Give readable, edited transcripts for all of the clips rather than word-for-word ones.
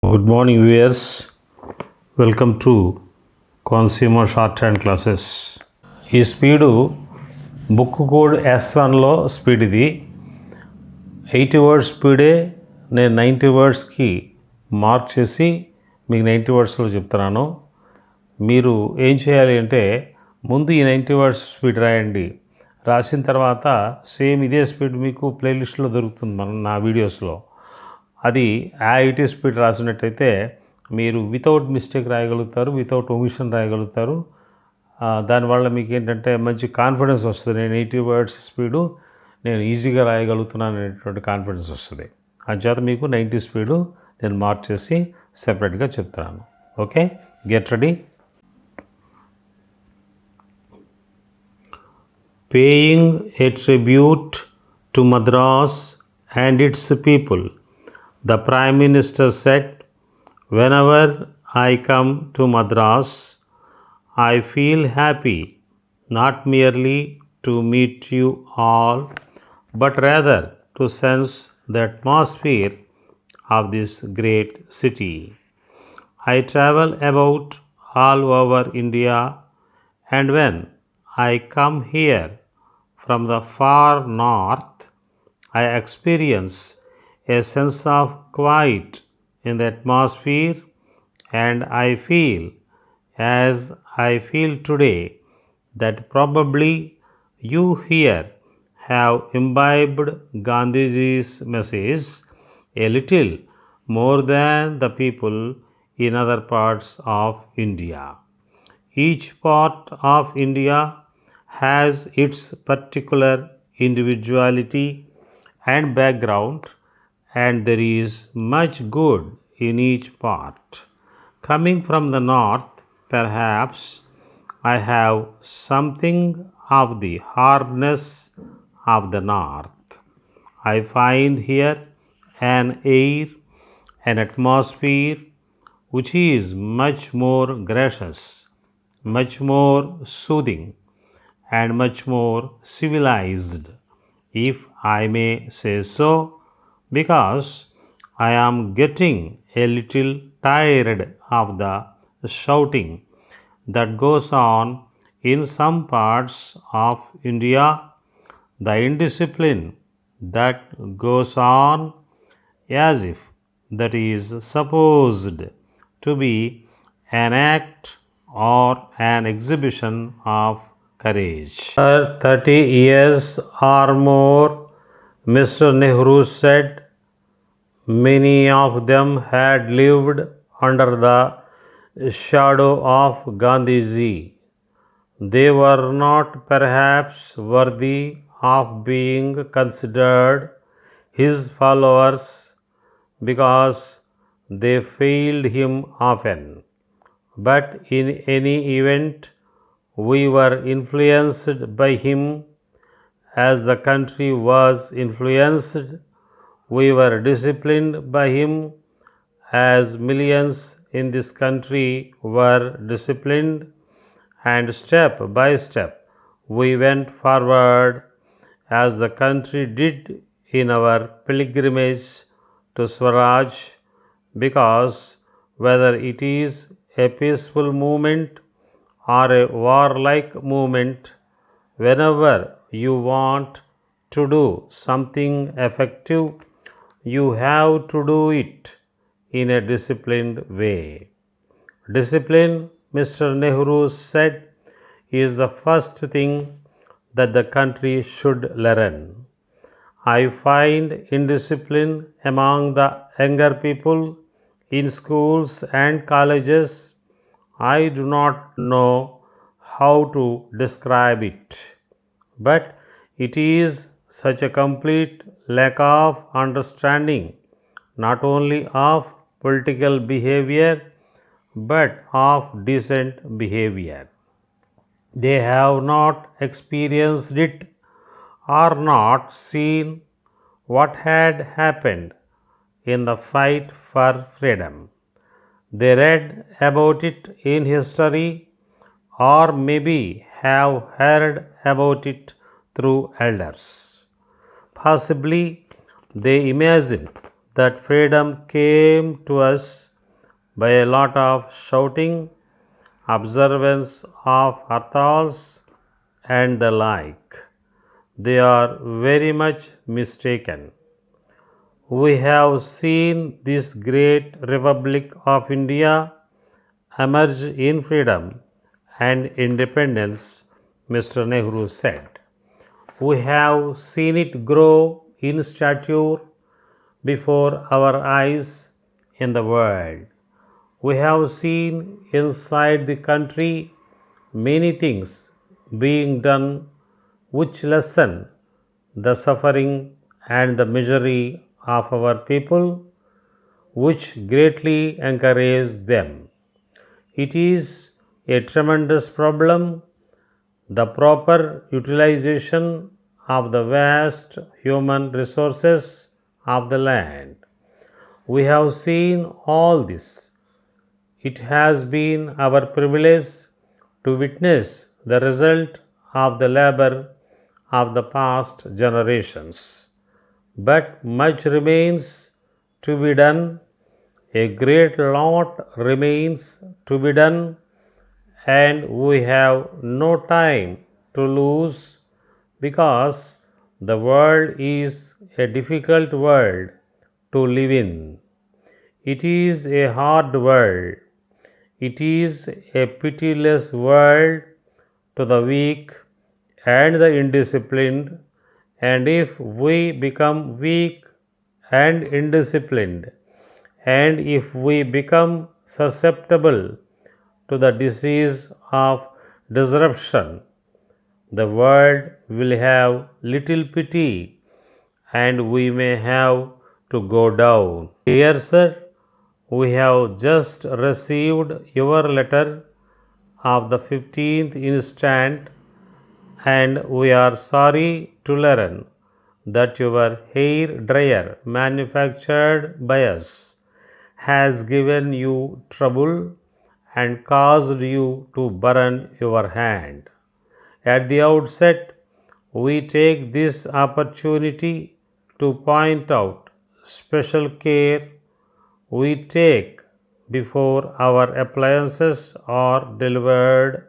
Good morning viewers, welcome to consumer shorthand classes. ఈ speed book code S1లో speed ఇది 80 words స్పీడే నేను 90 వర్డ్స్కి mark చేసి మీకు 90 వర్డ్స్లో చెప్తున్నాను. మీరు ఏం చేయాలి అంటే ముందు ఈ 90 వర్డ్స్ స్పీడ్ రాయండి. రాసిన తర్వాత సేమ్ ఇదే స్పీడ్ మీకు ప్లేలిస్ట్లో దొరుకుతుంది నా వీడియోస్లో. అది ఐఐటీ స్పీడ్ రాసినట్టయితే మీరు వితౌట్ మిస్టేక్ రాయగలుగుతారు, వితౌట్ ఒమిషన్ రాయగలుగుతారు. దానివల్ల మీకు ఏంటంటే మంచి కాన్ఫిడెన్స్ వస్తుంది. నేను 80 వర్డ్స్ స్పీడు నేను ఈజీగా రాయగలుగుతున్నాను అనేటువంటి కాన్ఫిడెన్స్ వస్తుంది. అంచేత మీకు 90 స్పీడు నేను మార్క్ చేసి సెపరేట్గా చెప్తున్నాను. Okay, get ready. Paying A tribute to Madras and its people, the Prime Minister said, "Whenever I come to Madras, I feel happy, not merely to meet you all, but rather to sense the atmosphere of this great city. I travel about all over India, and when I come here from the far north, I experience a sense of quiet in the atmosphere, and I feel, as I feel today, that probably you here have imbibed Gandhiji's message a little more than the people in other parts of India. Each part of India has its particular individuality and background, and there is much good in each part. Coming from the north, perhaps I have something of the hardness of the north. I find here an air, an atmosphere which is much more gracious, much more soothing, and much more civilized, if I may say so, because I am getting a little tired of the shouting that goes on in some parts of India, the indiscipline that goes on as if that is supposed to be an act or an exhibition of courage. For 30 years or more, Mr. Nehru said, many of them had lived under the shadow of Gandhiji. They were not perhaps worthy of being considered his followers because they failed him often. But in any event, we were influenced by him as the country was influenced. We were disciplined by him as millions in this country were disciplined, and step by step we went forward as the country did in our pilgrimage to Swaraj, because whether it is a peaceful movement or a warlike movement, whenever you want to do something effective, you have to do it in a disciplined way. Discipline, Mr. Nehru said, is the first thing that the country should learn. I find indiscipline among the younger people in schools and colleges. I do not know how to describe it, but it is such a complete lack of understanding not only of political behavior but of decent behavior. They have not experienced it or not seen what had happened in the fight for freedom. They read about it in history, or maybe have heard about it through elders. Possibly they imagine that freedom came to us by a lot of shouting, observance of hartals, and the like. They are very much mistaken. We have seen this great Republic of India emerge in freedom and independence, Mr. Nehru said. We have seen it grow in stature before our eyes in the world. We have seen inside the country many things being done which lessen the suffering and the misery of our people, which greatly encourage them. It is a tremendous problem, the proper utilization of the vast human resources of the land. We have seen all this. It has been our privilege to witness the result of the labor of the past generations. But much remains to be done. A great lot remains to be done, and we have no time to lose because the world is a difficult world to live in. It is a hard world. It is a pitiless world to the weak and the indisciplined, and if we become weak and indisciplined, and if we become susceptible to the disease of disruption, the world will have little pity and we may have to go down. Dear sir, we have just received your letter of the 15th instant, and we are sorry to learn that your hair dryer manufactured by us has given you trouble and caused you to burn your hand. At the outset, we take this opportunity to point out special care we take before our appliances are delivered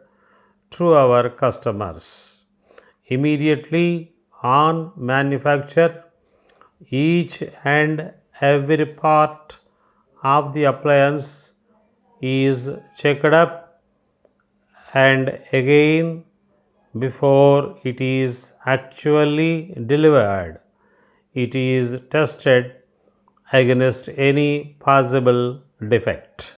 to our customers. Immediately on manufacture, each and every part of the appliance is checked up, and again before it is actually delivered, it is tested against any possible defect.